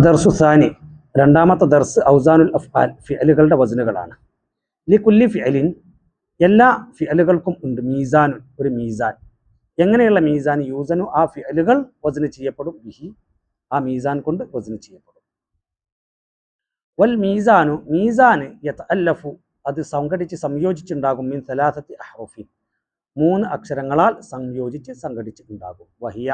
ദർസു സാനി രണ്ടാമത്തെ ദർസ് ഔസാനുൽ അഫ്ആൽ ഫിഅലുകളുടെ വസനുകളാണ്. ലികുല്ലി ഫിഅലിൻ എല്ലാ ഫിഅലുകൾക്കും ഉണ്ട് മീസാനുൻ ഒരു മീസാൻ. എങ്ങനെയുള്ള മീസാൻ? യൂസനു ആ ഫിഅലുകൾ വസന് ചെയ്യപ്പെടും ബിഹി ആ മീസാൻ കൊണ്ട് വസന് ചെയ്യപ്പെടും. വൽ മീസാനു മീസാന് യതഅല്ലഫു അത് സംഘടിച്ച് സംയോജിച്ചുണ്ടാകും മിൻ സലാസത്തി അഹ്റുഫിൻ മൂന്ന് അക്ഷരങ്ങളാൽ സംഘടിച്ചിട്ടുണ്ടാകും. വഹിയ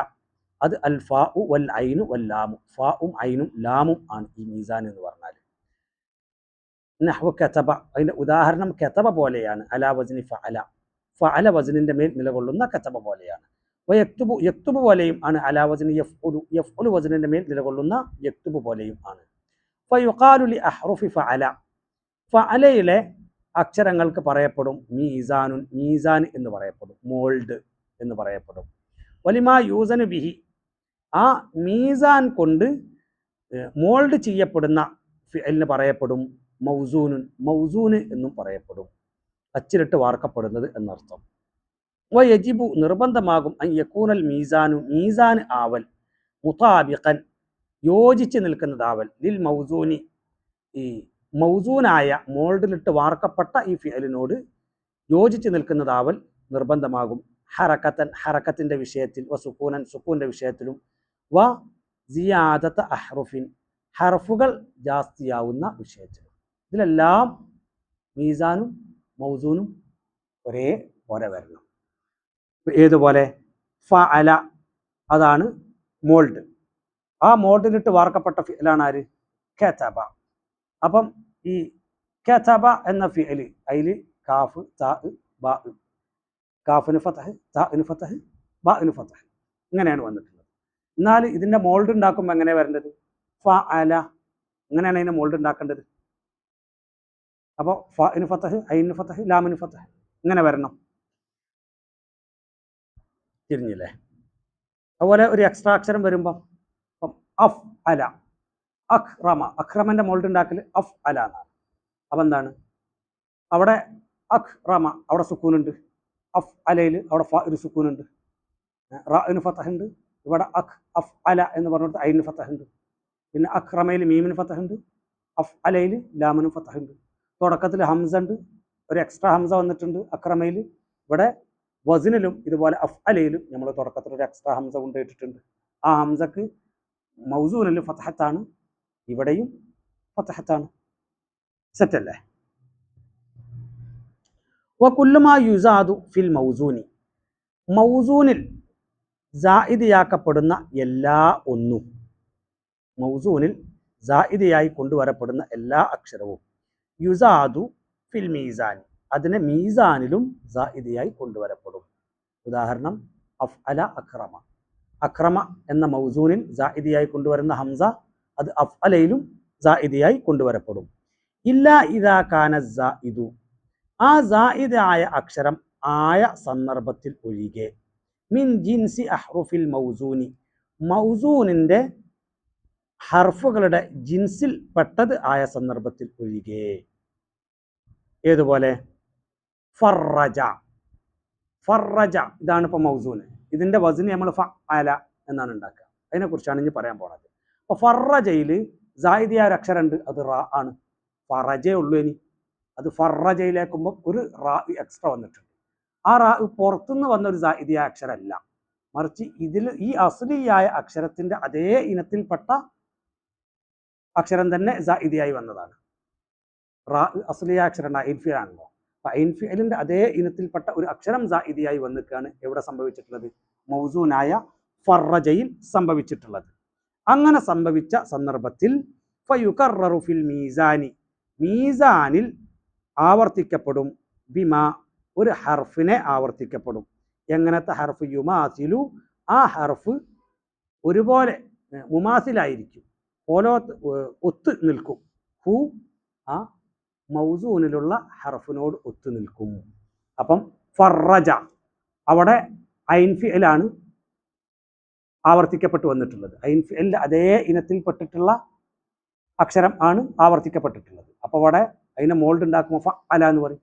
അത് അൽ ഫാഉ വൽ ഐനു വൽ ലാമു ഫാഉം ഐനും ലാമും ആണ് ഈ മീസാൻ എന്ന് പറഞ്ഞാൽ. നഹ്വ കതബ അതിൻ്റെ ഉദാഹരണം കതബ പോലെയാണ്. അലാ വസ്നി ഫഅല ഫഅല വസ്നിൻ്റെ മേൽ നിലകൊള്ളുന്ന കതബ പോലെയാണ്. യക്തുബു യക്തുബു പോലെയും ആണ്. അലാ വസ്നി യഫ്ഉലു യഫ്ഉലു വസ്നിൻ്റെ മേൽ നിലകൊള്ളുന്ന യക്തുബു പോലെയും ആണ്. ഫയുഖാലു ലി അഹ്റുഫി ഫഅല ഫഅലയിലെ അക്ഷരങ്ങൾക്ക് പറയപ്പെടും മീസാനുൻ മീസാൻ എന്ന് പറയപ്പെടും, മോൾഡ് എന്ന് പറയപ്പെടും. വലിമാ യൂസനു ബിഹി ആ മീസാൻ കൊണ്ട് മോൾഡ് ചെയ്യപ്പെടുന്ന ഫിഅലിന് പറയപ്പെടും മൗസൂനുൻ മൗസൂന് എന്നും പറയപ്പെടും, അച്ചിലിട്ട് വാർക്കപ്പെടുന്നത് എന്നർത്ഥം. വയജിബു നിർബന്ധമാകും അൻ യകൂനൽ മീസാനു മീസാൻ ആവൽ മുതാബിഖൻ യോജിച്ച് നിൽക്കുന്നതാവൽ ലിൽ മൗസൂനി ഈ മൗസൂനായ മോൾഡിലിട്ട് വാർക്കപ്പെട്ട ഈ ഫിഅലിനോട് യോജിച്ച് നിൽക്കുന്നതാവൽ നിർബന്ധമാകും. ഹറക്കത്തൻ ഹറക്കത്തിൻ്റെ വിഷയത്തിൽ, വ സുക്കൂനൻ സുക്കൂൻ്റെ വിഷയത്തിലും, വ സിയാദത്ത അഹ്റുഫിൻ ഹർഫുകൾ ജാസ്തിയാവുന്ന വിഷയത്തിലും. ഇതിലെല്ലാം മീസാനും മൗസൂനും ഒരേ പോലെ വരണം. ഏതുപോലെ? ഫഅല അതാണ് മോൾഡ്. ആ മോൾഡിലിട്ട് വാർക്കപ്പെട്ട ഫിഅലാണ് ആര്? കതബ. അപ്പം ഈ കതബ എന്ന ഫിഅല് അതിൽ കാഫ് താ ബാ കാഫിന് ഫതഹ് താഇന് ഫതഹ് ബാഇന് ഫതഹ് ഇങ്ങനെയാണ് വന്നിട്ടുള്ളത്. എന്നാൽ ഇതിൻ്റെ മോൾഡ് ഉണ്ടാക്കുമ്പോൾ എങ്ങനെ വരേണ്ടത്? ഫഅല ഇങ്ങനെയാണ് അതിൻ്റെ മോൾഡ് ഉണ്ടാക്കേണ്ടത്. അപ്പോൾ ഫഇന് ഫതഹ് ഐന് ഫതഹ് ലാമിന് ഫതഹ് ഇങ്ങനെ വരണം. തിരിഞ്ഞില്ലേ? അതുപോലെ ഒരു എക്സ്ട്രാ അക്ഷരം വരുമ്പം അഫ് അല അഖ്റമ അഖ്റമൻ്റെ മോൾഡ് ഉണ്ടാക്കൽ അഫ് അല എന്നാണ്. അപ്പം എന്താണ്? അവിടെ അഖ്റമ അവിടെ സുക്കൂനുണ്ട്, അഫ് അലയിൽ അവിടെ ഫ ഒരു സുക്കൂനുണ്ട്, റാഇന് ഫതഹുണ്ട്, ഇവിടെ അഫ് അല എന്ന് പറഞ്ഞിട്ട് ഐന് ഫതഹുണ്ട്, പിന്നെ അഖ്റമയിൽ മീമിന് ഫതഹുണ്ട്, അഫ് അലയിൽ ലാമിന് ഫതഹുണ്ട്. തുടക്കത്തിൽ ഹംസ ഉണ്ട്, ഒരു എക്സ്ട്രാ ഹംസ വന്നിട്ടുണ്ട് അഖ്റമയിൽ. ഇവിടെ വസ്നിലും ഇതുപോലെ അഫ് അലയിലും നമ്മൾ തുടക്കത്തിൽ ഒരു എക്സ്ട്രാ ഹംസ കൊണ്ടിട്ടിട്ടുണ്ട്. ആ ഹംസക്ക് മൗസൂനിൽ ഫതഹത്താണ്, ഇവിടെയും ഫതഹത്താണ്. സെറ്റല്ലേ? വകുല്ലുമാ യുസാദു ഫിൽ മൗസൂനി മൗസൂനിൽ സായിദയാക്കപ്പെടുന്ന എല്ലാ ഒന്നും മൗസൂനിൽ സായിദയായി കൊണ്ടുവരപ്പെടുന്ന എല്ലാ അക്ഷരവും യുസാദു ഫിൽ മീസാനി അതിനെ മീസാനിലും സായിദയായി കൊണ്ടുവരപ്പെടും. ഉദാഹരണം അഫ് അല അഖ്റമ അഖ്റമ എന്ന മൗസൂനിൽ സായിദയായി കൊണ്ടുവരുന്ന ഹംസ അത് അഫ് അലയിലും സായിദയായി കൊണ്ടുവരപ്പെടും. ഇല്ലാ ഇദാ കാന സായിദു ആ സായിദായ അക്ഷരം ആയ സന്ദർഭത്തിൽ ഒഴികെ മിൻ ജിൻസി അഹ്റുഫിൽ മൗസൂനി മൗസൂനിൻ്റെ ഹർഫുകളുടെ ജിൻസിൽ പെട്ടത് ആയ സന്ദർഭത്തിൽ ഒഴികെ. ഏതുപോലെ? ഫറജ ഫറജ ഇതാണ് ഇപ്പോൾ മൗസൂന്. ഇതിൻ്റെ വസ്ന് നമ്മൾ ഫഅല എന്നാണ് ഉണ്ടാക്കുക. അതിനെക്കുറിച്ചാണ് ഇനി പറയാൻ പോണത്. അപ്പോൾ ഫറജയിൽ സായിദയായ ഒരു അക്ഷരം ഉണ്ട്, അത് റാ ആണ്. ഫറജേ ഉള്ളൂ. ഇനി അത് ഫറജയിലേക്കുമ്പോൾ ഒരു റാ എക്സ്ട്രാ വന്നിട്ടുണ്ട്. ആ റാ പുറത്തുനിന്ന് വന്ന ഒരു സായിദയായ അക്ഷരമല്ല, മറിച്ച് ഇതിൽ ഈ അസ്ലിയായ അക്ഷരത്തിൻ്റെ അതേ ഇനത്തിൽപ്പെട്ട അക്ഷരം തന്നെ സായിദയായി വന്നതാണ്. റാ അസ്ലിയായ അക്ഷരം ഐൻഫിയലാണല്ലോ. അപ്പം ഐൻഫിയലിൻ്റെ അതേ ഇനത്തിൽപ്പെട്ട ഒരു അക്ഷരം സായിദയായി വന്നിട്ടാണ് എവിടെ സംഭവിച്ചിട്ടുള്ളത്? മൗസൂനായ ഫറജയിൽ സംഭവിച്ചിട്ടുള്ളത്. അങ്ങനെ സംഭവിച്ച സന്ദർഭത്തിൽ ഫയുകററു ഫിൽ മീസാനി മീസാനിൽ ആവർത്തിക്കപ്പെടും ബിമാ ഒരു ഹർഫിനെ ആവർത്തിക്കപ്പെടും. എങ്ങനത്തെ ഹർഫ്? യുമാസിലു ആ ഹർഫ് ഒരുപോലെ മുമാസിലായിരിക്കും, ഓരോ ഒത്ത് നിൽക്കും. ഹു ആ മൗസൂനിലുള്ള ഹർഫിനോട് ഒത്തു നിൽക്കും. അപ്പം ഫറജ അവിടെ ഐൻഫിഅലാണ് ആവർത്തിക്കപ്പെട്ടു വന്നിട്ടുള്ളത്. ഐൻഫിഅലിൻ്റെ അതേ ഇനത്തിൽപ്പെട്ടിട്ടുള്ള അക്ഷരം ആണ് ആവർത്തിക്കപ്പെട്ടിട്ടുള്ളത്. അപ്പോൾ അവിടെ അതിനെ മോൾഡ് ഉണ്ടാക്കുമ്പോൾ ഫഅല എന്ന് പറയും.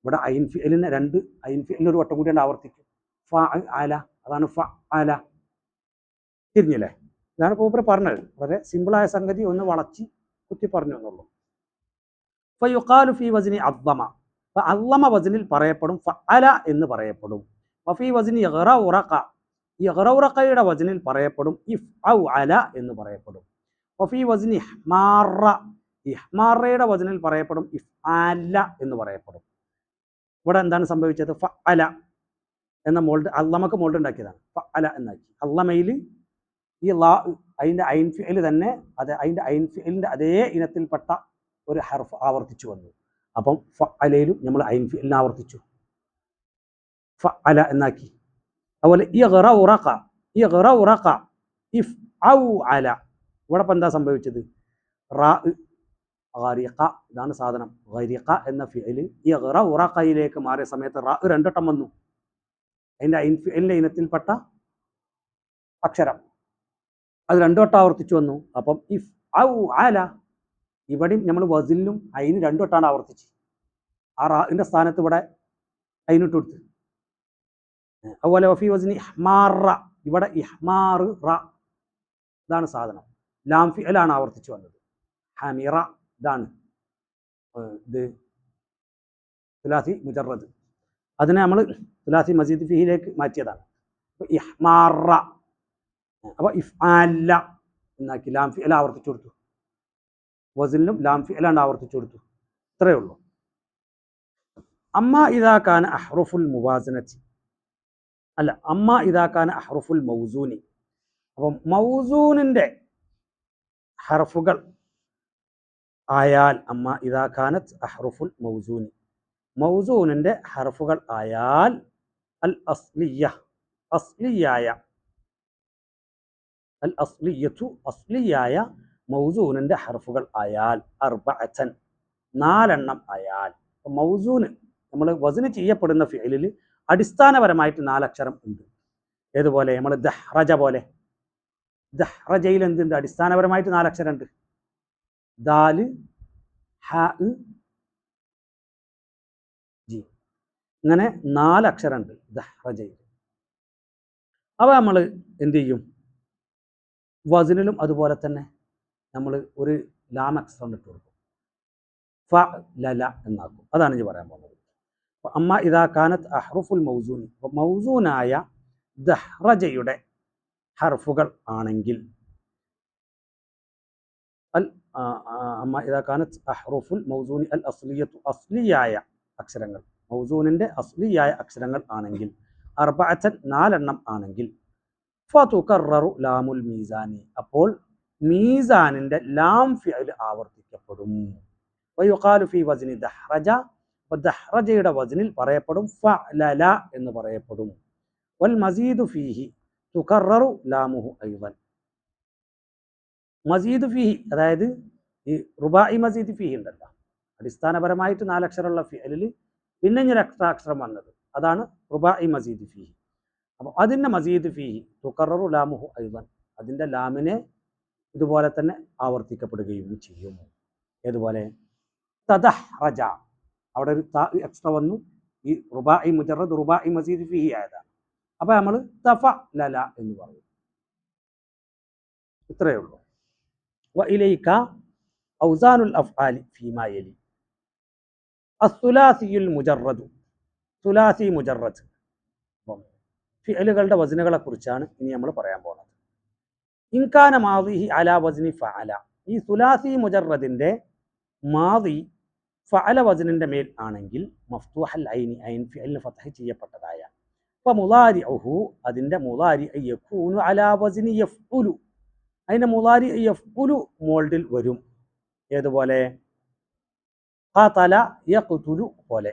ഇവിടെ ഐൻഫിഅലിനെ രണ്ട് ഐൻഫിഅലിന് ഒരു വട്ടം കൂടിയാണ് ആവർത്തിക്കും. ഫഅല അതാണ് ഫഅല. തിരിഞ്ഞില്ലേ? ഇതാണ് മൂപ്പര് പറഞ്ഞത്. വളരെ സിമ്പിളായ സംഗതി ഒന്ന് വളച്ച് കുത്തി പറഞ്ഞു എന്നുള്ളൂ. ഫയുഖാലു ഫി വസ്നി അദ്ദമ, അദ്ദമ വസ്നിൽ പറയപ്പെടും, ഫഅല എന്ന് പറയപ്പെടും. വഫി വസ്നി യഗ്റഉറഖ, യഗ്റഉറഖയുടെ വസ്നിൽ പറയപ്പെടും ഇഫ്അല എന്ന് പറയപ്പെടും. വഫി വസ്നി ഇഹ്മാറ, ഇഹ്മാറയുടെ വസ്നിൽ പറയപ്പെടും ഇഫ്അല എന്ന് പറയപ്പെടും. ഇവിടെ എന്താണ് സംഭവിച്ചത്? ഫഅല എന്ന മോൾഡ് അള്ളമക്ക് മോൾഡ് ഉണ്ടാക്കിയതാണ്. ഫഅല എന്നാക്കി. അള്ളമയിൽ ഈ ലാ അതിൻ്റെ ഐൻ ഫിഅൽ തന്നെ അതിൻ്റെ ഐൻ ഫിഅലിൻ്റെ അതേ ഇനത്തിൽപ്പെട്ട ഒരു ഹർഫ് ആവർത്തിച്ചു വന്നു. അപ്പം ഫഅലയിലും നമ്മൾ ഐൻ ഫിഅലിനെ ആവർത്തിച്ചു, ഫഅല എന്നാക്കി. അതുപോലെ ഇഗ്റഉറഖ, ഇഗ്റഉറഖ ഇഫ്അല. ഇവിടെ ഇപ്പം എന്താ സംഭവിച്ചത്? റാ ഗരിഖ, ഇതാണ് സാധനം. ഗരിഖ എന്ന ഫിഅൽ ഇഗ്റഉറഖയിലേക്ക് മാറിയ സമയത്ത് റാ രണ്ടട്ടം വന്നു. അതിൻ്റെ ഐൻ ഫിഅലിൻ്റെ ഇനത്തിൽപ്പെട്ട അക്ഷരം അത് രണ്ടു വട്ടം ആവർത്തിച്ചു വന്നു. അപ്പം ഇഫ്അല, ഇവിടെയും നമ്മൾ വസിലും അതിന് രണ്ടു വട്ടാണ് ആവർത്തിച്ച്. ആ റാഇൻ്റെ സ്ഥാനത്ത് ഇവിടെ അതിനിട്ട് കൊടുത്ത്. അതുപോലെ വഫി വസ്നി ഇഹ്മാറ, ഇവിടെ ഇഹ്മാർ റ, ഇതാണ് സാധനം. ലാം ഫിഅലാണ് ആവർത്തിച്ചു വന്നത്. ഹമിറ, ഇതാണ് ഇത് സുലാസി മുജറദ്. അതിനെ നമ്മൾ സുലാസി മസീദ് ഫിഹിലേക്ക് മാറ്റിയതാണ്. ഇഹ്മാറ, അപ്പോൾ ഇഫ്അല എന്നാക്കി ലാം ഫിഅൽ ആവർത്തിച്ചു കൊടുത്തു. വസിലും ലാം ഫിഅലാണ് ആവർത്തിച്ചു കൊടുത്തു. ഇത്രയേ ഉള്ളൂ. അമ്മ ഇദാ കാന അഹ്റുഫുൽ മുവാസനത്തി, അല്ല, അമ്മ ഇദാ കാന അഹ്റുഫുൽ മൗസൂനി. അപ്പം മൗസൂനിൻ്റെ ഹർഫുകൾ ആയാൽ, അമ്മ ഇദാ കാനത്ത് അഹ്റുഫുൽ മൗസൂനി, മൗസൂനിൻ്റെ ഹർഫുകൾ ആയാൽ, അൽ അസ്ലിയ, അസ്ലിയായ, അൽ അസ്ലിയത്തു, അസ്ലിയായ മൗസൂനിൻ്റെ ഹർഫുകൾ ആയാൽ, അർബഅതൻ, 4 എണ്ണം ആയാൽ. മൗസൂന് നമ്മൾ വസ്ന് ചെയ്യപ്പെടുന്ന ഫിഅലിൽ അടിസ്ഥാനപരമായിട്ട് 4 അക്ഷരം ഉണ്ട്. ഏതുപോലെ? നമ്മൾ ദഹ്റജ പോലെ, ദഹ്റജയിൽ എന്തുണ്ട്? അടിസ്ഥാനപരമായിട്ട് 4 അക്ഷരം ഉണ്ട്. ദാല്, ഹ, ജി, ഇങ്ങനെ 4 അക്ഷരം ഉണ്ട് ദഹ്റജയിൽ. അവ നമ്മൾ എന്ത് ചെയ്യും? വസ്നിലും അതുപോലെ തന്നെ നമ്മൾ ഒരു ലാം അക്ഷരം ഇട്ട് കൊടുക്കും, ഫഅല എന്നാക്കും. അതാണ് ഞാൻ പറയാൻ പോകുന്നത്. അമ്മ ഇദാ കാനത്ത് അഹ്റുഫുൽ മൗസൂനി, മൗസൂനായ ദഹ്റജയുടെ ഹർഫുകൾ ആണെങ്കിൽ, അമ്മ ഇദാ കാനത്ത് അഹ്റുഫുൽ മൗസൂനി അൽ അസ്ലിയത്തു, അസ്ലിയായ അക്ഷരങ്ങൾ, മൗസൂനിൻ്റെ അസ്ലിയായ അക്ഷരങ്ങൾ ആണെങ്കിൽ, അർബഅതൻ 4 എണ്ണം ആണെങ്കിൽ, ഫതുകററു ലാമുൽ മീസാനി, അപ്പോൾ മീസാനിൻ്റെ ലാം ഫിഅൽ ആവർത്തിക്കപ്പെടും. വയുഖാലു ഫി വസ്നി ദഹ്റജ, ദഹ്റജയുടെ വസ്നിൽ പറയപ്പെടും ഫഅലല എന്ന് പറയപ്പെടും. വൽ മസീദു ഫീഹി തുകററു ലാമുഹു ഐദൻ, മസീദ് ഫീഹി, അതായത് ഈ റുബാഇ മസീദ് ഫീഹി ഉണ്ടല്ലോ, അടിസ്ഥാനപരമായിട്ട് 4 അക്ഷരമുള്ള ഫിഅലിൽ പിന്നെ ഒരു എക്സ്ട്രാ അക്ഷരം വന്നത്, അതാണ് റുബാഇ മസീദ് ഫീഹി. അപ്പോൾ അതിൻ്റെ മസീദ് ഫീഹി തുകററു ലാമുഹു ഐദൻ, അതിൻ്റെ ലാമിനെ ഇതുപോലെ തന്നെ ആവർത്തിക്കപ്പെടുകയും ചെയ്യും. ഏതുപോലെ? തദഹ്റജ, അവിടെ ഒരു ത എക്സ്ട്രാ വന്നു. ഈ റുബാഇ മുജറദ് റുബാഇ മസീദ് ഫീഹി ആയതാണ്. അപ്പോൾ നമ്മൾ തഫഅലല എന്ന് പറയും. ഇത്രയേ ഉള്ളൂ. വഇലൈക ഔസാനുൽ അഫ്ആലി ഫീമാ യലി. അസ്സുലാസിയുൽ മുജറദ്, സുലാസി മുജറദ് ഫിഅലുകളുടെ വസ്നുകളെ കുറിച്ചാണ് ഇനി നമ്മൾ പറയാൻ പോകുന്നത്. ഇൻകാന മാദിഹി അലാ വസ്നി ഫഅല, ഈ സുലാസി മുജറദിൻ്റെ മാദി ഫഅല വസ്നിൻ്റെ മേൽ ആണെങ്കിൽ, മഫ്തൂഹൽ ഐനി, ഐൻ ഫിഅലിന് ഫത്ഹ് ചെയ്യപ്പെട്ടതായ, ഫമുളാരിഉഹു, അതിൻ്റെ മുളാരി യകൂനു അലാ വസ്നി യഫ്ഉലു, അതിൻ്റെ മുളാരി യഫ്ഉലു മോൾഡിൽ വരും. ഏതുപോലെ? ഖതല യഖ്തുലു പോലെ,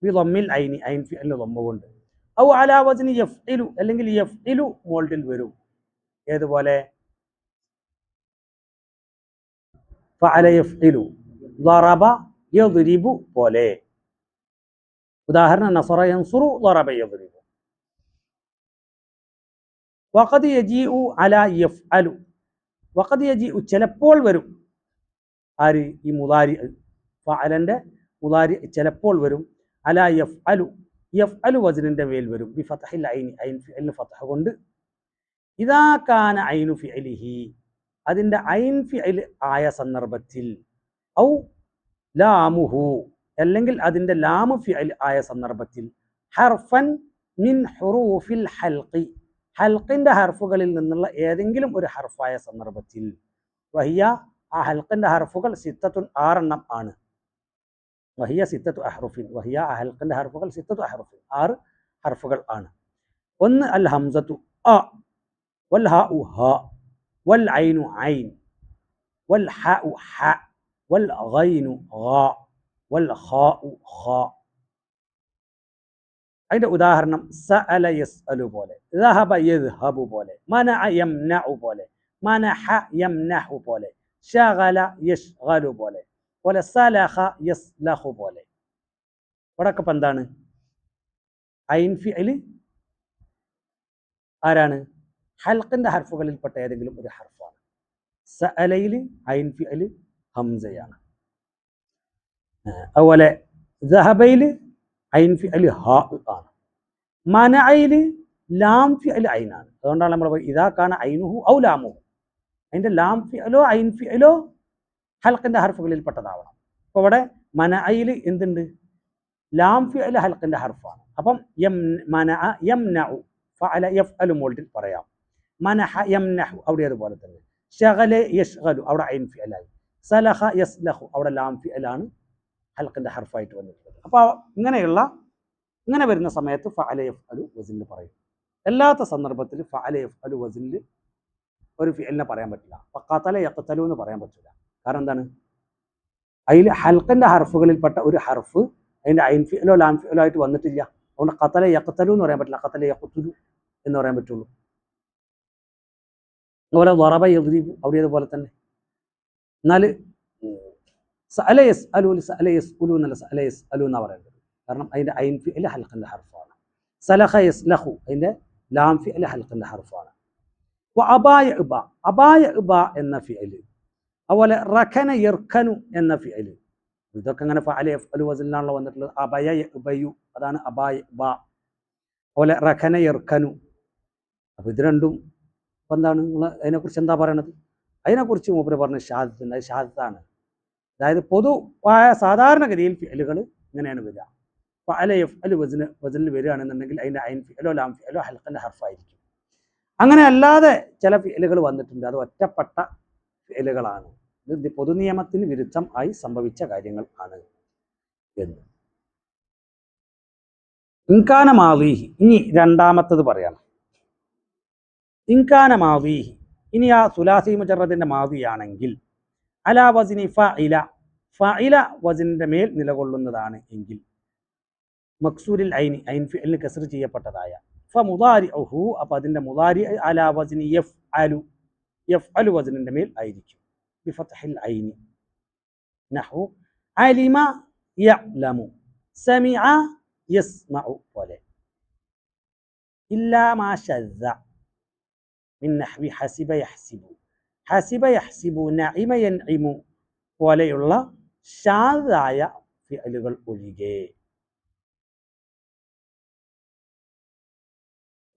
ബിളമ്മിൽ ഐനി, ഐൻ ഫിഅലിന് ദമ്മ കൊണ്ട്. ഔ അലാ വസ്നി യഫ്ഇലു, അല്ലെങ്കിൽ യഫ്ഇലു മോൾഡിൽ വരും. ഏതുപോലെ? ഫഅല യഫ്ഇലു, ളറബ യദ്രിബു പോലെ. ഉദാഹരണം നസറ യൻസുറു, ളറബ യദ്രിബു. വഖദ് യജീഉ അലാ യഫ്അലു, വഖദ് യജീഉ ചിലപ്പോൾ വരും. ആര്? ഈ മുളാരി, ഫഅലൻ്റെ മുളാരി ചിലപ്പോൾ വരും. അലാ യഫ്അലു, യഫ്അലു വസ്നിൻ്റെ മേൽ വരും. ബി ഫത്ഹിൽ ഐനി, ഐൻ ഫിഅലിന് ഫത്ഹ കൊണ്ട്. ഇദാ കാന ഐനു ഫിഅലിഹി അതിൻ്റെ ഐൻ ഫിഅൽ ആയ സന്ദർഭത്തിൽ ഔ ലാമുഹു അല്ലെങ്കിൽ അതിൻ്റെ ലാമു ഫിഅൽ ആയ സന്ദർഭത്തിൽ ഹർഫൻ മിൻ ഹുറൂഫിൽ ഹൽഖി ഹൽഖിൻ്റെ ഹർഫുകളിൽ നിന്നുള്ള ഏതെങ്കിലും ഒരു ഹർഫായ സന്ദർഭത്തിൽ വഹിയ ആ ഹൽഖിൻ്റെ ഹർഫുകൾ സിത്തത്തുൻ 6 എണ്ണം ആണ്. വഹിയ സിത്തത്തു അഹ്റുഫിൻ വഹിയ ആ ഹൽഖിൻ്റെ ഹർഫുകൾ സിത്തത്തു അഹ്റുഫിൻ 6 ഹർഫുകൾ ആണ്. ഒന്ന് അൽ ഹംസത്തു അ വൽ ഹാഉ ഹ വൽ ഐനു ഐൻ വൽ ഹാഉ ഹ വൽ ഗൈനു ഗ വൽ ഖാഉ ഖ. അതിന്റെ ഉദാഹരണം സഅല യസ്അലു പോലെ, ദഹബ യദ്ഹബു പോലെ, മനഅ യംനഉ പോലെ, മനഹ യംനഹു പോലെ, ശഗല യശ്ഗലു പോലെ, പോലെ സലഖ യസ്ലഖു പോലെ. ഇവിടെയൊക്കെ ഇപ്പം എന്താണ്? ഐൻ ഫിഅൽ ആരാണ്? ഹൽഖിന്റെ ഹർഫുകളിൽപ്പെട്ട ഏതെങ്കിലും ഒരു ഹർഫാണ്. സഅലയിൽ ഐൻ ഫിഅൽ ഹംസയാണ്. അതുപോലെ ദഹബയിൽ ഐൻ ഫിഅൽ ഹാ ആണ്. മനഅയിൽ ലാം ഫിഅൽ ഐനാണ്. അതുകൊണ്ടാണ് നമ്മൾ ഇദാ കാന ഐനുഹു ഔ ലാമുഹു അതിൻ്റെ ലാം ഫിഅലോ ഐൻ ഫിഅലോ ഹൽഖിന്റെ ഹർഫുകളിൽപ്പെട്ടതാവണം. അപ്പോൾ ഇവിടെ മനഅയിൽ എന്തുണ്ട്? ലാം ഫിഅൽ ഹൽഖിന്റെ ഹർഫാണ്. അപ്പം മനഅ യംനഉ ഫഅല യഫ്അലു മോൾഡിൽ പറയാം. മനഹ യംനഹു അവിടെ അതുപോലെ തന്നെ. ശഗല യശ്ഗലു അവിടെ ഐൻ ഫിഅലായി. സലഖ യസ്ലഖു അവിടെ ലാം ഫിഅലാണ് ഹൽഖിന്റെ ഹർഫായിട്ട് വന്നിട്ടുള്ളത്. അപ്പോൾ ഇങ്ങനെ വരുന്ന സമയത്ത് ഫഅല യഫ്അലു വസിൽ പറയും. അല്ലാത്ത സന്ദർഭത്തിൽ ഫഅല യഫ്അലു വസിൽ ഒരു ഫിഅലിനെ പറയാൻ പറ്റില്ല. ഖതല യഖ്തലു എന്ന് പറയാൻ പറ്റില്ല. കാരണം എന്താണ്? അതിൽ ഹൽഖിന്റെ ഹർഫുകളിൽപ്പെട്ട ഒരു ഹർഫ് അതിൻ്റെ ഐൻ ഫിഅലോ ലാം ഫിഅലോ ആയിട്ട് വന്നിട്ടില്ല. അതുകൊണ്ട് ഖതല യഖ്തലു എന്ന് പറയാൻ പറ്റില്ല. ഖതല യഖ്തുലു എന്ന് പറയാൻ പറ്റുള്ളൂ. അതുപോലെ ദറബ യദ്രിബു അവിടെ അതുപോലെ തന്നെ. എന്നാൽ സഅല യസ്അലു സഅല യസ്ഉലു എന്നല്ല സഅല യസ്അലു എന്നാണ് പറയേണ്ടത്. കാരണം അതിൻ്റെ ഐൻ ഫിഅൽ ഹൽഖിന്റെ ഹർഫാണ്. സലഖ യസ്ലഖു അതിൻ്റെ ലാം ഫിഅൽ ഹൽഖിന്റെ ഹർഫാണ്. അബായ ഇബ അബായ ഇബ എന്ന ഫിഅൽ, അതുപോലെ റഖന യർഖനു എന്ന ഫിഅൽ, ഇതൊക്കെ അങ്ങനെ ഫഅല യഫ്അലു വസിലാണല്ലോ വന്നിട്ടുള്ളത്. അബയ ഇബയു അതാണ് അബായ ഇബ. അതുപോലെ റഖന യർഖനു. അപ്പോൾ ഇത് രണ്ടും എന്താണ്? നിങ്ങൾ അതിനെക്കുറിച്ച് എന്താ പറയണത്? അതിനെക്കുറിച്ച് മൂപ്പര് പറഞ്ഞ ഷാദത്തുണ്ട്. അത് ഷാദത്താണ്. അതായത് പൊതുവായ സാധാരണഗതിയിൽ ഫിഅലുകൾ ഇങ്ങനെയാണ് വരിക. ഫഅല യഫ്അലു വസിൽ വരികയാണെന്നുണ്ടെങ്കിൽ അതിൻ്റെ ഐൻ ഫിഅലോ ലാം ഫിഅലോ ഹൽഖിന്റെ ഹർഫായിരിക്കും. അങ്ങനെ അല്ലാതെ ചില ഫിഅലുകൾ വന്നിട്ടുണ്ട്. അത് ഒറ്റപ്പെട്ട ഫിഅലുകളാണ്. ഇത് പൊതുനിയമത്തിന് വിരുദ്ധം ആയി സംഭവിച്ച കാര്യങ്ങൾ ആണ് എന്ന്. ഇൻകാന മാദീഹി ഇനി രണ്ടാമത്തത് പറയാം. ഇൻകാന മാദീഹി ഇനി ആ സുലാസി മുജറദിന്റെ മാദിയാണെങ്കിൽ അലാ വസിനി ഫഇല ഫഇല വസിന്റെ മേൽ നിലകൊള്ളുന്നതാണ് എങ്കിൽ മക്സൂരിൽ ഐനി ഐൻ ഫിഅലിന് കസ്ർ ചെയ്യപ്പെട്ടതായ ഫമുദാരിഉഹു അപ്പോൾ അതിൻ്റെ മുദാരി അലാ വസിനി യഫ്അലു യഫ്അലു വസിനിന്റെ മേൽ ആയിരിക്കും. ബിഫത്ഹിൽ ഐനി നഹു അലിമ യഅലമു സമിഅ യസ്മഉ പോലെ. ഇല്ലാ മാ ശദ്ദ മിൻ നഹ്വി ഹസിബ യഹ്സിബു ഹസിബ യഹ്സിബു നഇമ യൻഇമു പോലെയുള്ള ഷാദായ ഫിഅലുകൾ ഒഴികെ.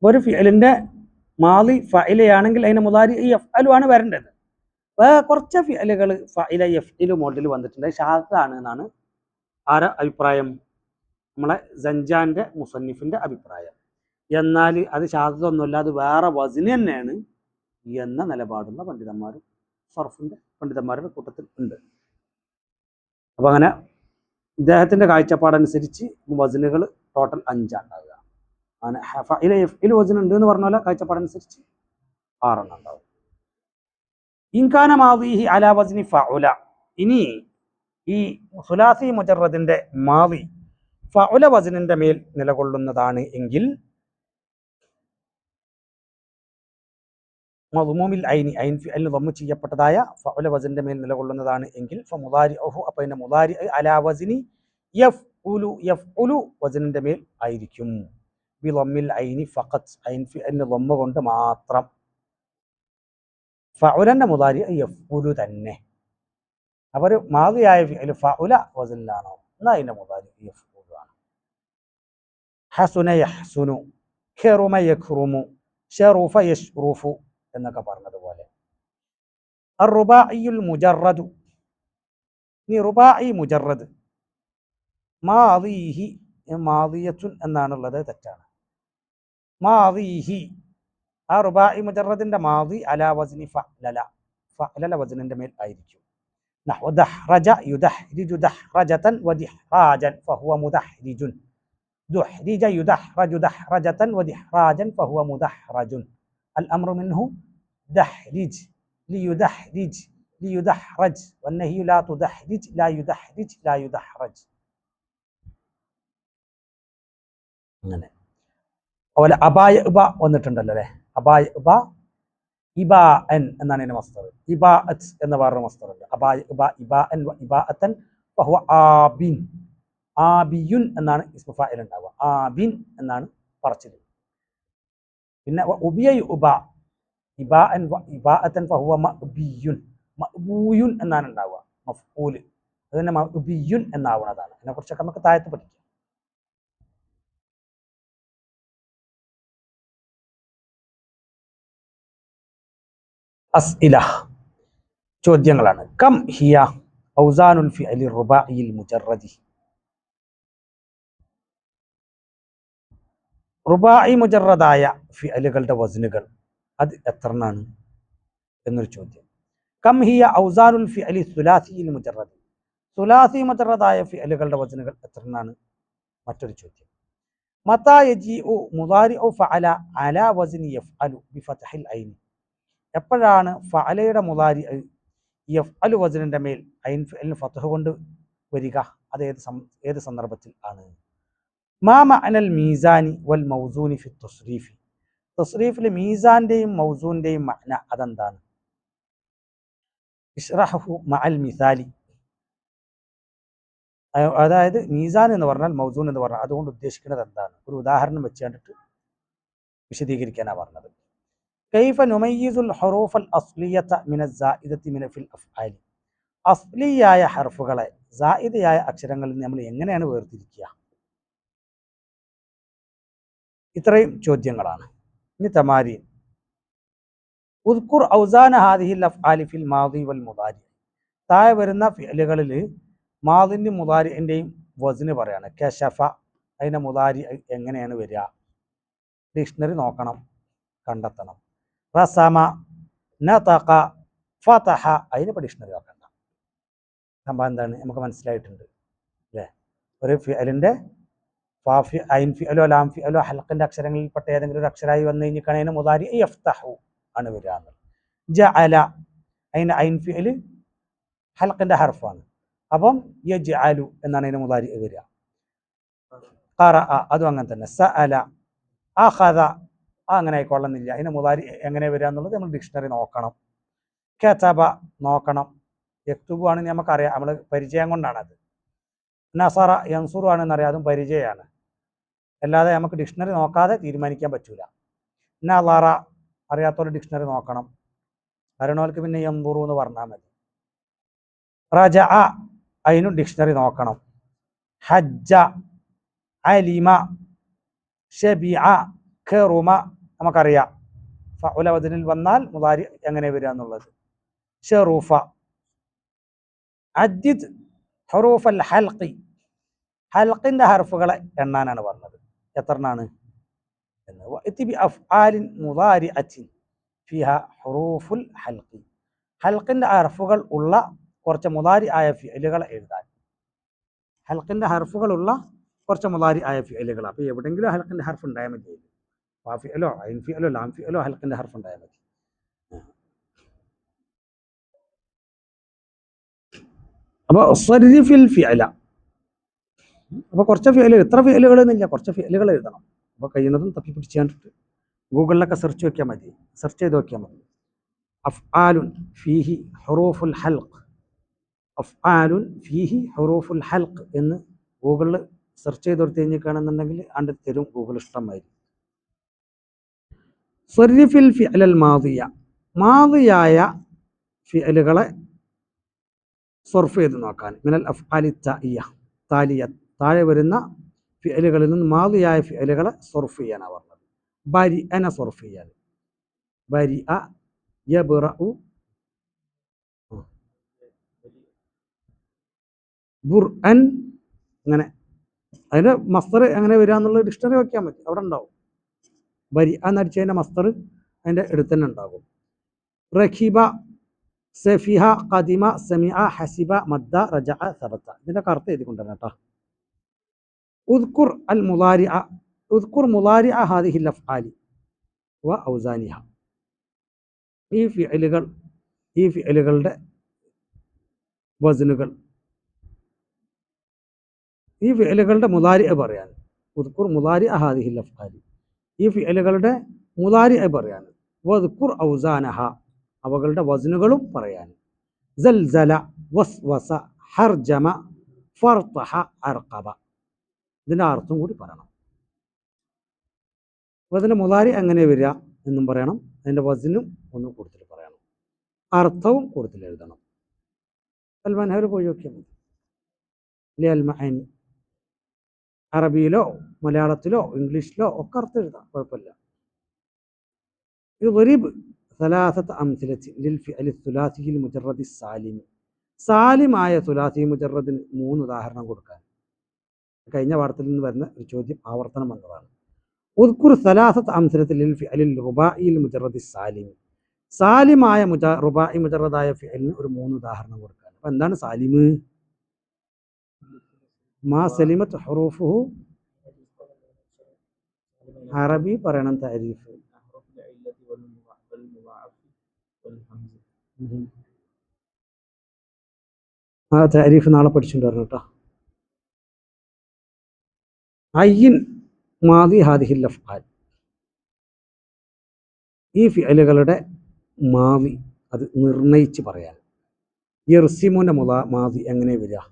ഒരു ഫിഅലിന്റെ മാളി ഫഇലയാണെങ്കിൽ അതിന്റെ മുദാരി യഫ്അലു ആണ് വരേണ്ടത്. കുറച്ച് ഫിഅലുകൾ ഫഇല യഫ്ഇലു മോഡൽ വന്നിട്ടുണ്ട്. ഷാദാണ് എന്നാണ് ആരെ അഭിപ്രായം? നമ്മളെ സഞ്ചാന്റെ മുസന്നിഫിന്റെ അഭിപ്രായം. എന്നാൽ അത് ഷാദത്തൊന്നുമല്ല, അത് വേറെ വസിന് തന്നെയാണ് എന്ന നിലപാടുള്ള പണ്ഡിതന്മാരും സർഫിന്റെ പണ്ഡിതന്മാരുടെ കൂട്ടത്തിൽ ഉണ്ട്. അപ്പം അങ്ങനെ ഇദ്ദേഹത്തിന്റെ കാഴ്ചപ്പാടനുസരിച്ച് വസിനുകൾ ടോട്ടൽ 5 ഉണ്ടാവുക. അങ്ങനെ ഫഇല യഫ്ഇലു വസിൻ ഉണ്ട് എന്ന് പറഞ്ഞ പോലെ കാഴ്ചപ്പാടനുസരിച്ച് 6 എണ്ണം ഉണ്ടാവും. ഇൻകാന മാദിഹി അലാ വസ്നി ഫഉല ഇനി ഈ സുലാസി മുജറദിന്റെ മാദി ഫഉല വസ്നിന്റെ മേൽ നിലകൊള്ളുന്നതാണ് എങ്കിൽ മദ്മൂമിൽ ഐനി ഐൻ ഫിഅലിന് ദമ്മ് ചെയ്യപ്പെട്ടതായ ഫഉല വസ്നിന്റെ മേൽ നിലകൊള്ളുന്നതാണ് എങ്കിൽ ഫമുദാരിഉഹു അപ്പോൾ അതിന്റെ മുദാരി അലാ വസ്നി യഫ്ഉലു യഫ്ഉലു വസ്നിന്റെ മേൽ ആയിരിക്കും. ബി ദമ്മിൽ ഐനി ഫഖത്ത് ഐൻ ഫിഅലിന് ദമ്മ കൊണ്ട് മാത്രം. ഫഉലന്റെ മുദാരി യഫ്ഉലു തന്നെ. അവർ മാദിയായ ഫിഅൽ ഫഉല വസ്നിലാണോ എന്നാൽ അതിന്റെ മുദാരി യഫ്ഉലു ആണ്. ഹസുന യഹ്സുനു ഖറുമ യഖ്റുമു ഷറൂഫ യഷ്റൂഫു എന്നൊക്കെ പറഞ്ഞതുപോലെ. അർറുബാഇയുൽ മുജറദു, ഇനി റുബാഇ മുജറദ്. മാദിഹി, മാദിയത്തുൻ എന്നാണുള്ളത്, തെറ്റാണ്. മാദിഹി, ആ റുബാഇ മുജറദിന്റെ മാദി അലാ വസ്നി ഫഅലല, ഫഅലല വസ്നിന്റെ മേൽ ആയിരിക്കും. നഹ്വ ദഹ്റജ യുദഹ്രിജു ദഹ്റജതൻ വദിഹ്റാജൻ ഫഹുവ മുദഹ്രിജുൻ. ദുഹ്രിജ യുദഹ്റജു ദഹ്റജതൻ വദിഹ്റാജൻ ഫഹുവ മുദഹ്റജുൻ. അൽ അംറു മിൻഹു ദഹ്രിജ് ലിയുദഹ്രിജ് ലിയുദഹ്റജ് വന്നഹിയു ലാ തുദഹ്രിജ് ലാ യുദഹ്രിജ് ലാ യുദഹ്റജ്. അങ്ങനെ അതുപോലെ അബായ ഇബ വന്നിട്ടുണ്ടല്ലോ അല്ലെ. അബായ ഇബ, ഇബാ എൻ എന്നാണ് ഇതിന്റെ മസ്ദർ. ഇബാ അത്ത് എന്ന് പറഞ്ഞ മസ്ദറുണ്ട്. അബായ ഇബ, ഇബാ എൻ ഇബാ അത്തൻ ഫഹുവ ആബിൻ. ആബിയുൻ എന്നാണ് ഇസ്മു ഫാഇൽ ഉണ്ടാവുക. ആബിൻ എന്നാണ് പറച്ചിൽ. പിന്നെ ഉബിയ ഉബ, ഇബാ എൻ ഇബാ അത്തൻ ഫഹുവ മഅബിയുൻ. മഅബൂയുൻ എന്നാണ് ഉണ്ടാവുക മഫ്ഊൽ. അത് തന്നെ മഅബിയുൻ എന്നാവുന്നതാണ്. അതിനെ കുറിച്ചൊക്കെ നമുക്ക് താഴത്ത് പഠിക്കാം. അസ്ഇല, ചോദ്യങ്ങളാണ്. കം ഹിയ ഔസാനുൽ ഫിഅലി റുബാഇയിൽ മുജറദി. റുബാഇ മുജറദായ ഫിഅലുകളുടെ വസ്നുകൾ അത് എത്രണ്ണാണ് എന്നൊരു ചോദ്യം. കം ഹിയ ഔസാനുൽ ഫിഅലി സുലാസിയിൽ മുജറദി. സുലാസി മുജറദായ ഫിഅലുകളുടെ വസ്നുകൾ എത്രണ്ണാണ് മറ്റൊരു ചോദ്യം. മതാ യജീഉ മുദാരിഉ ഫഅല അലാ വസ്നി യഫ്അലു ബിഫത്ഹിൽ ഐൻ. എപ്പോഴാണ് ഫഅലയുടെ മുദാരി യഫ്അലു വസ്നിന്റെ മേൽ ഐൻ ഫിഅലിന് ഫത്ഹ് കൊണ്ട് വരിക? അത് ഏത് സന്ദർഭത്തിൽ ആണ്? മാ മഅനൽ മീസാനി വൽ മൗസൂനി ഫി തസ്രീഫി. തസ്രീഫിൽ മീസാന്റെയും മൗസൂന്റെയും മഅന അതെന്താണ്? ഇശ്റഹു മഅൽ മിസാലി. അതായത് മീസാൻ എന്ന് പറഞ്ഞാൽ മൗസൂൻ എന്ന് പറഞ്ഞാൽ അതുകൊണ്ട് ഉദ്ദേശിക്കുന്നത് എന്താണ്? ഒരു ഉദാഹരണം വെച്ച് കണ്ടിട്ട് വിശദീകരിക്കാനാണ് പറഞ്ഞത്. കൈഫ നുമയ്യിസുൽ ഹുറൂഫൽ അസ്ലിയത മിനസ് സായിദതി മിന ഫിൽ അഫ്ആലി. അസ്ലിയായ ഹർഫുകളെ സായിദയായ അക്ഷരങ്ങളിൽ നിന്ന് നമ്മൾ എങ്ങനെയാണ് വേർതിരിക്കുക? ഇത്രയും ചോദ്യങ്ങളാണ്. ഇനി തമാരീൻ. ഉദ്കുർ ഔസാന ഹാദിഹിൽ അഫ്ആലി ഫിൽ മാദി വൽ മുദാരി. താഴെ വരുന്ന ഫിഅലുകളിൽ മാദിന്റെയും മുദാരിന്റെയും വസ്ന് പറയാണ്. കശഫ, അതിന്റെ മുദാരി എങ്ങനെയാണ് വരിക? ഡിക്ഷണറി നോക്കണം, കണ്ടെത്തണം. റസമ, നതഖ, ഫതഹ, അതിനിപ്പോൾ ഡിക്ഷണറി നോക്കണ്ട. സംഭവം എന്താണ് നമുക്ക് മനസ്സിലായിട്ടുണ്ട് അല്ലേ? ഒരു ഫിഅലിന്റെ ഫാഫി ഐൻ ഫിഅലോ ലാം ഫിഅലോ ഹൽഖിന്റെ അക്ഷരങ്ങളിൽപ്പെട്ട ഏതെങ്കിലും ഒരു അക്ഷരമായി വന്നു കഴിഞ്ഞാൽ മുദാരി യഫ്തഹു ആണ് വരിക. ജഅല, അതിന്റെ ഐൻ ഫിഅൽ ഹൽഖിന്റെ ഹർഫാണ്. അപ്പം യജ്അലു എന്നാണ് അതിന്റെ മുദാരി വരിക. ഖറഅ, അതും അങ്ങനെ തന്നെ. സഅല, അഖദ, അങ്ങനെ ആയിക്കൊള്ളുന്നില്ല. അതിന്റെ മുദാരി എങ്ങനെ വരിക എന്നുള്ളത് നമ്മൾ ഡിക്ഷണറി നോക്കണം. കതബ നോക്കണം. യക്തുബു ആണെന്ന് നമുക്കറിയാം, നമ്മൾ പരിചയം കൊണ്ടാണത്. നസറ യൻസുറു ആണെന്നറിയാം, അതും പരിചയമാണ്. അല്ലാതെ നമുക്ക് ഡിക്ഷണറി നോക്കാതെ തീരുമാനിക്കാൻ പറ്റൂല. നളറ അറിയാത്തൊരു ഡിക്ഷണറി നോക്കണം. അറിയണവർക്ക് പിന്നെ യൻദുറു എന്ന് പറഞ്ഞാൽ മതി. റജഅ, അതിനും ഡിക്ഷണറി നോക്കണം. ഹജ്ജ, അലിമ, ശബിഅ, ഖറുമ നമുക്കറിയാം. ഫഉല വസ്നിൽ വന്നാൽ മുദാരി എങ്ങനെ വരിക എന്നുള്ളത്. ഷറൂഫ. അദ്ദിദ് ഹുറൂഫൽ ഹൽഖി. ഹൽഖിന്റെ ഹർഫുകളെ എണ്ണാനാണ് പറഞ്ഞത്. എത്രണ്ണാണ് എന്ന്. വഅതി ബി അഫ്ആലിൻ മുദാരിഅത്തിൻ ഫിഹാ ഹുറൂഫുൽ ഹൽഖി. ഹൽഖിന്റെ ഹർഫുകൾ ഉള്ള കുറച്ച് മുദാരി ആയ ഫിഅലുകൾ എഴുതാൻ. ഹൽഖിന്റെ ഹർഫുകളുള്ള കുറച്ച് മുദാരി ആയ ഫിഅലുകൾ. അപ്പോൾ എവിടെയെങ്കിലും ഹൽഖിന്റെ ഹർഫ് ഉണ്ടായാൽ മതി. ഫിഅലോ ഐൻ ഫിഅലോ ലാം ഫിഅലോ ഹൽഖിന്റെ ഹർഫ് ഉണ്ടായാൽ മതി. അപ്പോൾ സ്വരിഫിൽ ഫിഅല. അപ്പോൾ കുറച്ച് ഫിഅലുകൾ, ഇത്ര ഫിഅലുകൾ എന്നില്ല, കുറച്ച് ഫിഅലുകൾ എഴുതണം. അപ്പോൾ കഴിയുന്നതും തപ്പി പിടിച്ച് കണ്ടിട്ട് ഗൂഗിളിലൊക്കെ സെർച്ച് വെക്കാൻ മതി, സെർച്ച് ചെയ്ത് നോക്കിയാൽ മതി. അഫ്ആലുൻ ഫീഹി ഹുറൂഫുൽ ഹൽഖ്, അഫ്ആലുൻ ഫീഹി ഹുറൂഫുൽ ഹൽഖ് എന്ന് ഗൂഗിളിൽ സെർച്ച് ചെയ്ത് കൊടുത്ത് കഴിഞ്ഞിരിക്കുകയാണെന്നുണ്ടെങ്കിൽ ആണ്ട് തരും ഗൂഗിൾ ഇഷ്ടമായി. സ്വരിഫിൽ ഫിഅലൽ മാദിയ. മാദിയായ ഫിഅലുകളെ സർഫ് ചെയ്ത് നോക്കാൻ. മിനൽ അഫ്ആലി താഇയ, താലിയ, താഴെ വരുന്ന ഫിഅലുകളിൽ നിന്ന് മാദിയായ ഫിഅലുകളെ സർഫ് ചെയ്യാനാണ് പറഞ്ഞത്. ബരിഅന സർഫ് ചെയ്യാൻ. ബരിഅ യബ്റഉ ബുർഅൻ. അങ്ങനെ അതിന്റെ മസ്തർ എങ്ങനെ വരിക എന്നുള്ള ഡിക്ഷണറി വെക്കാൻ പറ്റും, അവിടെ ഉണ്ടാവും. ബരി എന്നടിച്ചതിന്റെ മസ്തർ അതിന്റെ അടുത്ത് തന്നെ ഉണ്ടാകും. റഖിബ, സഫിഹ, ഖദിമ, സമിഅ, ഹസിബ, മദ്ദ, റജഅ, സബത. ഇതിന്റെ കറുത്ത് എഴുതിക്കൊണ്ടുവരണം കേട്ടോ. ഉദ്കുർ അൽ മുളാരിഅ, ഉദ്കുർ മുളാരിഅ ഹാദിഹിൽ അഫ്ആലി വ ഔസാനിഹ. ഈ ഫിഅലുകളുടെ വസ്നുകൾ, ഈ ഫിഅലുകളുടെ മുളാരിഅ പറയാൻ. ഉദ്കുർ മുളാരിഅ ഹാദിഹിൽ അഫ്ആലി, ഈ ഫിഅലുകളുടെ മുളാരിഅ പറയാൻ. വദ്കുർ ഔസാനഹ, അവകളുടെ വസ്നുകളും പറയാൻ. സൽസല, വസ്വസ, ഹർജമ, ഫർതഹ, അർഖബ. ഇതിന്റെ അർത്ഥം കൂടി പറയണം. അതിന്റെ മുളാരി എങ്ങനെ വരിക എന്നും പറയണം, അതിന്റെ വസ്നും ഒന്ന് കൂടുതൽ പറയണം, അർത്ഥവും കൂടുതൽ എഴുതണം. അൽ മൻഹൽ പോയി നോക്കിയാൽ മതി. അൽ മഅനി അറബിയിലോ മലയാളത്തിലോ ഇംഗ്ലീഷിലോ ഒക്കെ അർത്ഥം എഴുതാം, കുഴപ്പമില്ല. യുദ്രിബ് ثلاثة أمثلة للفعل الثلاثي المجرد السالم. സാലിമായ സുലാസി മുജറദിന് 3 ഉദാഹരണം കൊടുക്കാൻ. കഴിഞ്ഞ പാഠത്തിൽ നിന്ന് വരുന്ന ഒരു ചോദ്യം ആവർത്തനം വന്നതാണ്. ഉദ്കുർ സലാസത്ത് അംസലത്തിൽ ലിൽ റുബാഇൽ മുജറദി സാലിം. സാലിമായ റുബാഇ മുജറദായ ഫിഅലിന് ഒരു 3 ഉദാഹരണം കൊടുക്കാൻ. അപ്പൊ എന്താണ് സാലിമ്? മാ സലിമത്ത് ഹുറൂഫുഹു, അറബി പറയണം താരീഫ്. ആ താരീഫ് നാളെ പഠിച്ചിട്ട് വരണം കേട്ടോ. അയ്യിൻ മാദി ഹാദിഹിൽ അഫ്ആൽ, ഈ ഫിഅലുകളുടെ മാദി അത് നിർണയിച്ച് പറയാൻ. യർസിമുന മാദി എങ്ങനെ വരിക?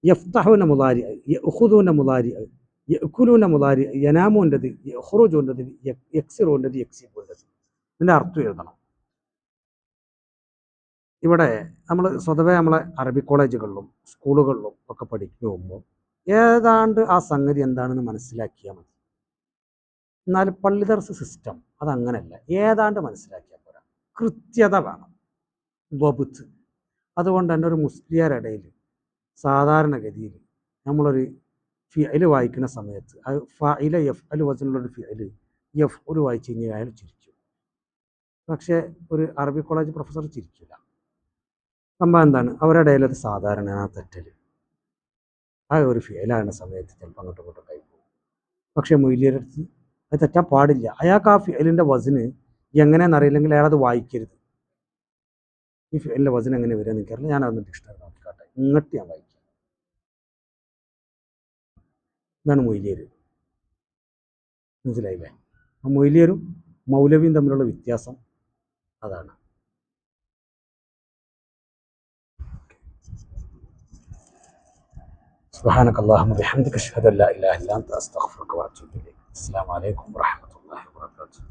യഫ്തഹുന മുളാരി, യഖുദുന മുളാരി, യഅ്കുലുന മുളാരി, യനാമുൻ്റെത്, യഖ്റുജുൻ്റെത്, യക്സിറുൻ്റെത്, യക്സിബുൻ്റെത്. ഇതിൻ്റെ അർത്ഥം എഴുതണം. ഇവിടെ നമ്മൾ സ്വതവേ നമ്മളെ അറബി കോളേജുകളിലും സ്കൂളുകളിലും ഒക്കെ പഠിക്കുമ്പോൾ ഏതാണ്ട് ആ സംഗതി എന്താണെന്ന് മനസ്സിലാക്കിയാൽ മതി. എന്നാൽ പള്ളി ദർസ് സിസ്റ്റം അതങ്ങനെയല്ല, ഏതാണ്ട് മനസ്സിലാക്കിയാൽ പോരാ, കൃത്യത വേണം, വബുത്ത്. അതുകൊണ്ട് തന്നെ ഒരു മുസ്ലിയാരുടെ ഇടയിൽ സാധാരണഗതിയിൽ നമ്മളൊരു ഫിഅല് വായിക്കുന്ന സമയത്ത് അത് ഫഇല യഫ്അലു വസനുള്ളൊരു ഫിഅല് യഫ്ഉലു വായിച്ചു കഴിഞ്ഞാൽ അയാൾ ചിരിക്കും. പക്ഷേ ഒരു അറബി കോളേജ് പ്രൊഫസർ ചിരിക്കില്ല. സംഭവം എന്താണ്? അവരുടെ ഇടയിൽ അത് സാധാരണ ആ തെറ്റൽ ആ ഒരു ഫിഅലാകുന്ന സമയത്ത് ചിലപ്പോൾ അങ്ങോട്ടും ഇങ്ങോട്ടും കൈ പോകും. പക്ഷേ മൊയ്ലിയുടെ അടുത്ത് അത് തെറ്റാൻ പാടില്ല. അയാൾക്ക് ആ ഫിഅലിൻ്റെ വസന് എങ്ങനെയാണെന്ന് അറിയില്ലെങ്കിൽ അയാൾ അത് വായിക്കരുത്. ഈ ഫിഅലിൻ്റെ വസന് എങ്ങനെ വരിക എന്ന് എനിക്കറിയില്ല, ഞാൻ അതൊന്ന് ഡിക്ഷണറി നോക്കിക്കാട്ടെ, ഇങ്ങോട്ട് ഞാൻ വായിക്കാം. ഇതാണ് മൊയ്ലിയർ, മനസ്സിലായില്ലേ? ആ മൊയ്ലിയരും മൗലവിയും തമ്മിലുള്ള വ്യത്യാസം അതാണ്. سبحانك اللهم وبحمدك أشهد أن لا إله إلا أنت أستغفرك وأتوب إليك. السلام عليكم ورحمة الله وبركاته.